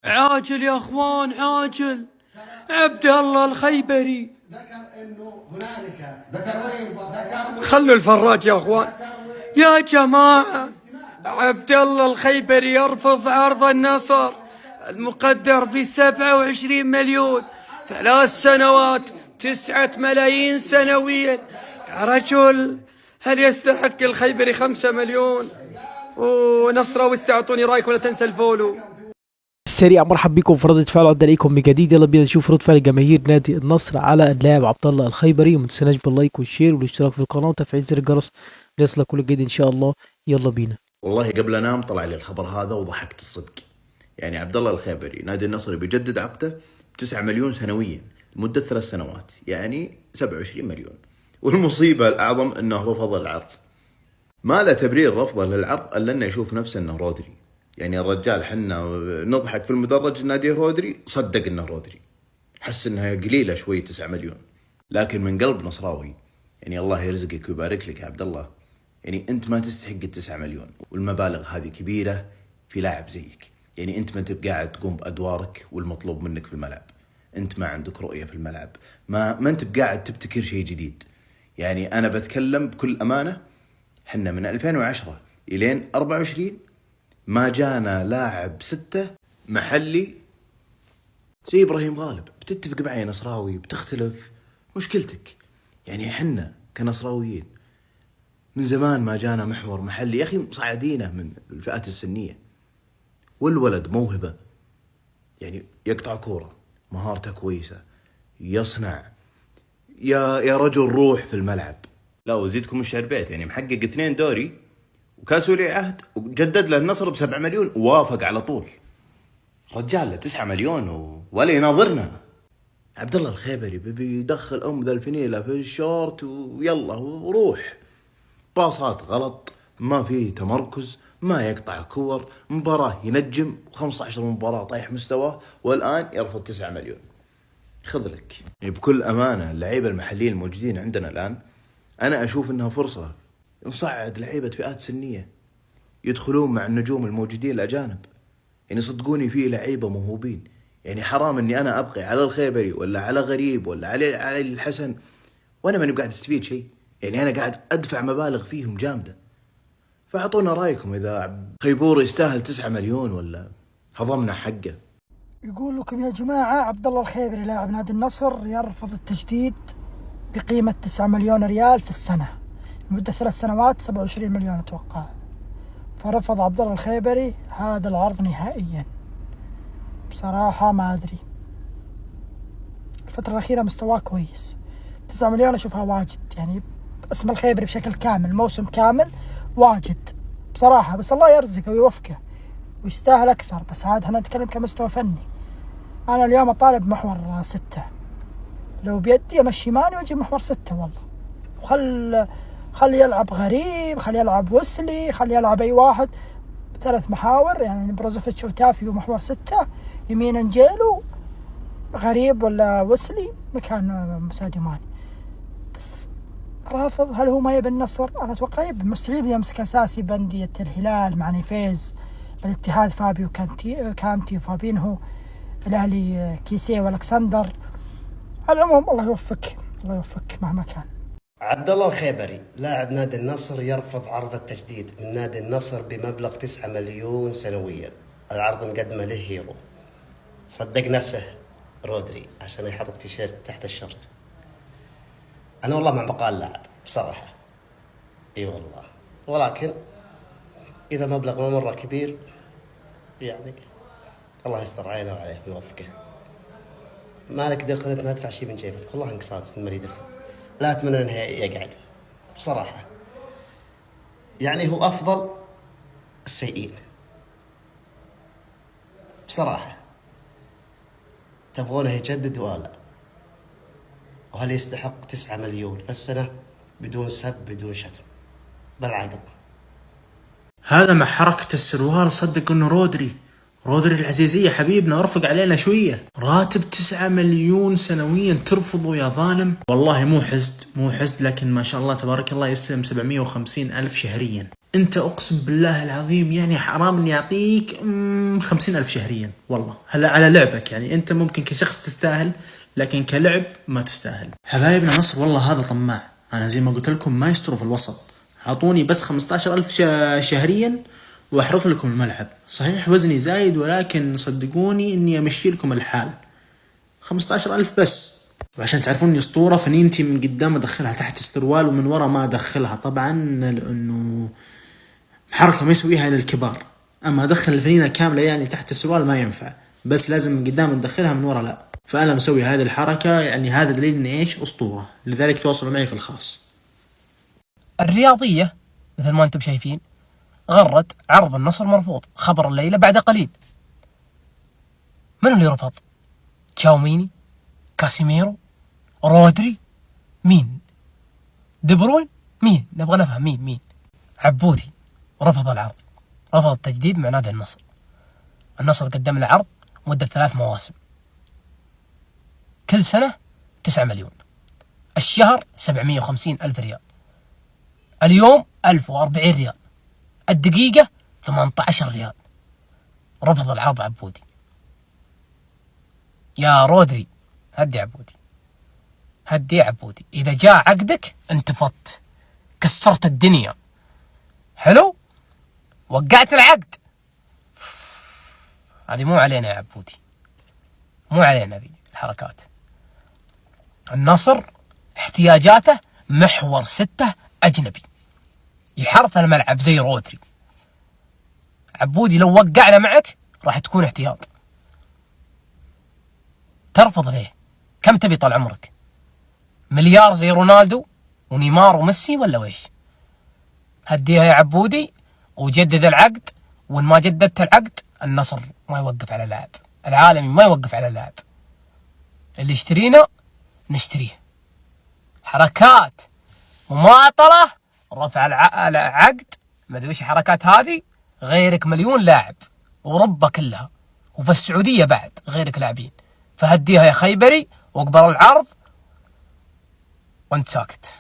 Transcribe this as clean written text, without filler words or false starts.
عاجل يا اخوان عاجل. عبد الله الخيبري ذكر انه هنالك ذكر خلوا الفراج يا اخوان. يا جماعة، عبد الله الخيبري يرفض عرض النصر المقدر ب27 مليون، 3 سنوات 9 ملايين سنويا. يا رجل، هل يستحق الخيبري 5 مليون؟ ونصراوي اعطوني رايك ولا تنسى الفولو. سريع مرحب بكم في ردة فعل عدنا عليكم من جديد. يلا بينا نشوف رد فعل جماهير نادي النصر على اللاعب عبد الله الخيبري. وما تنسوناش باللايك والشير والاشتراك في القناه وتفعيل زر الجرس ليصلك كل جديد ان شاء الله. يلا بينا. والله قبل انام طلع لي الخبر هذا وضحكت الصدق. يعني عبد الله الخيبري نادي النصر بيجدد عقده ب9 مليون سنويا لمده 3 سنوات، يعني 27 مليون. والمصيبه الاعظم انه رفض العرض. ما له تبرير رفضه للعرض الا انه يشوف نفسه انه رودري. يعني الرجال حنا نضحك في المدرج ناديه رودري، صدق انه رودري. حس انها قليله شوي 9 مليون، لكن من قلب نصراوي. يعني الله يرزقك ويبارك لك يا عبد الله. يعني انت ما تستحق ال9 مليون، والمبالغ هذه كبيره في لاعب زيك. يعني انت ما انت قاعد تقوم بادوارك والمطلوب منك في الملعب. انت ما عندك رؤيه في الملعب، ما انت قاعد تبتكر شيء جديد. يعني انا بتكلم بكل امانه، حنا من 2010 الين 24 ما جانا لاعب 6 محلي زي ابراهيم غالب. بتتفق معي نصراوي، بتختلف مشكلتك. يعني حنا كنصراويين من زمان ما جانا محور محلي. يا اخي مصعدينه من الفئات السنيه، والولد موهبه. يعني يقطع كوره، مهارته كويسه، يصنع، يا رجل روح في الملعب. لا وزيدكم الشعر بيت، يعني محقق 2 دوري وكاس ولي عهد، وجدد له النصر ب7 مليون ووافق على طول. رجال له 9 مليون ولا يناظرنا. عبد الله الخيبري بيبي يدخل ذا الفنيله في الشورت ويلا وروح. باصات غلط، ما فيه تمركز، ما يقطع كور، مباراة ينجم، 15 مباراة طايح مستواه، والآن يرفض 9 مليون. خذ لك. يعني بكل أمانة اللعيبة المحليين الموجودين عندنا الآن، أنا أشوف إنها فرصة نصعد لعيبة فئات سنية يدخلون مع النجوم الموجودين الأجانب. يعني صدقوني فيه لعيبة موهوبين. يعني حرام إني أنا أبقي على الخيبري ولا على غريب ولا على الحسن وأنا ماني قاعد أستفيد شيء. يعني أنا قاعد أدفع مبالغ فيهم جامدة. فأعطونا رأيكم إذا خيبور يستاهل 9 مليون ولا هضمنا حقه. يقول لكم يا جماعة، عبد الله الخيبري لاعب نادي النصر يرفض التجديد بقيمة 9 مليون ريال في السنة لمدة 3 سنوات، 27 مليون أتوقع. فرفض عبد الله الخيبري هذا العرض نهائيا. بصراحة ما أدري، الفترة الأخيرة مستواه كويس. 9 مليون أشوفها واجد، يعني اسم الخيبري بشكل كامل موسم كامل واجد بصراحة. بس الله يرزقه ويوفقه ويستاهل أكثر. بس عاد احنا نتكلم كمستوى فني. أنا اليوم أطالب محور 6، لو بيدي أمشي ماني وأجيب محور 6 والله. خل يلعب غريب، خل يلعب وسلي، خل يلعب أي واحد. 3 محاور، يعني بروزوفيتش وتافي ومحور 6، يمين انجيلو، غريب ولا وسلي مكان ساديو ماني. بس رافض. هل هو ما يبي النصر؟ أنا أتوقع يبي. مستحيل يمسك أساسي بأندية الهلال مع نيفيز، بالاتحاد فابيو كانتي وفابينهو، الأهلي كيسيه والكسندر. على العموم الله يوفقك، الله يوفقك مهما كان. عبد الله الخيبري لاعب نادي النصر يرفض عرض التجديد من نادي النصر بمبلغ 9 مليون سنويا. العرض مقدمه له هيرو، صدق نفسه رودري عشان يحط تيشيرت تحت الشرط. انا والله مع بقاء اللاعب بصراحه، اي والله. ولكن اذا مبلغ ما مره كبير، يعني الله يستر علينا وعليه ويوفقه. مالك دخل انت ما تدفع شيء من جيبك، والله انك صادق انه ما يدخل. لا اتمنى انه يقعد بصراحه. يعني هو افضل السيئين بصراحه. تبغونه يجدد ولا؟ وهل يستحق 9 مليون في السنه بدون سب بدون شتم؟ بالعقل. هذا مع حركة السروال صدق انه رودري، رودري العزيزية حبيبنا ارفق علينا شوية. راتب 9 مليون سنويا ترفضه يا ظالم. والله مو حسد لكن ما شاء الله تبارك الله يسلم 750 ألف شهريا. انت اقسم بالله العظيم يعني حرام اني اعطيك 50 ألف شهريا والله. هلا على لعبك يعني انت ممكن كشخص تستاهل لكن كلعب ما تستاهل. حبايبنا نصر والله هذا طماع. انا زي ما قلت لكم مايسترو في الوسط. اعطوني بس 15 ألف شهريا واحرث لكم الملعب. صحيح وزني زايد ولكن صدقوني اني امشي لكم الحال. 15 ألف بس. وعشان تعرفون اني اسطورة فنينتي من قدام ادخلها تحت السروال ومن ورا ما ادخلها طبعا لانه حركة ما يسويها للكبار. اما ادخل الفنينة كاملة يعني تحت السروال ما ينفع. بس لازم من قدام ندخلها من ورا لا. فانا مسوي هذه الحركة يعني هذا دليل اني ايش اسطورة. لذلك تواصلوا معي في الخاص. الرياضية مثل ما انتم شايفين غرد عرض النصر مرفوض. خبر الليلة بعد قليل. من اللي رفض؟ تشاوميني؟ كاسيميرو؟ رودري؟ مين؟ دي بروين؟ مين؟ نبغى نفهم مين؟ عبودي رفض العرض. رفض التجديد مع نادي النصر. النصر قدم له عرض مدة 3 مواسم. كل سنة 9 مليون. الشهر 750 ألف ريال. اليوم 1040 ريال. الدقيقة 18 ريال. رفض العرض عبودي. يا رودري هدي عبودي. هدي عبودي. إذا جاء عقدك انتفضت كسرت الدنيا. حلو وقعت العقد. هذه مو علينا يا عبودي. مو علينا ذي الحركات. النصر احتياجاته محور 6 أجنبي يحرث الملعب زي رودري. عبودي لو وقعنا معك راح تكون احتياط. ترفض ليه؟ كم تبي طال عمرك؟ مليار زي رونالدو ونيمار وميسي ولا ويش؟ هديها يا عبودي وجدد العقد. وإن ما جددت العقد النصر ما يوقف على لاعب. العالمي ما يوقف على لاعب. اللي يشترينا نشتريه. حركات مماطلة رفع العقد ما ادري وش الحركات هذه. غيرك مليون لاعب وربا كلها وفي السعودية بعد غيرك لاعبين. فهديها يا خيبري واقبل العرض وانت ساكت.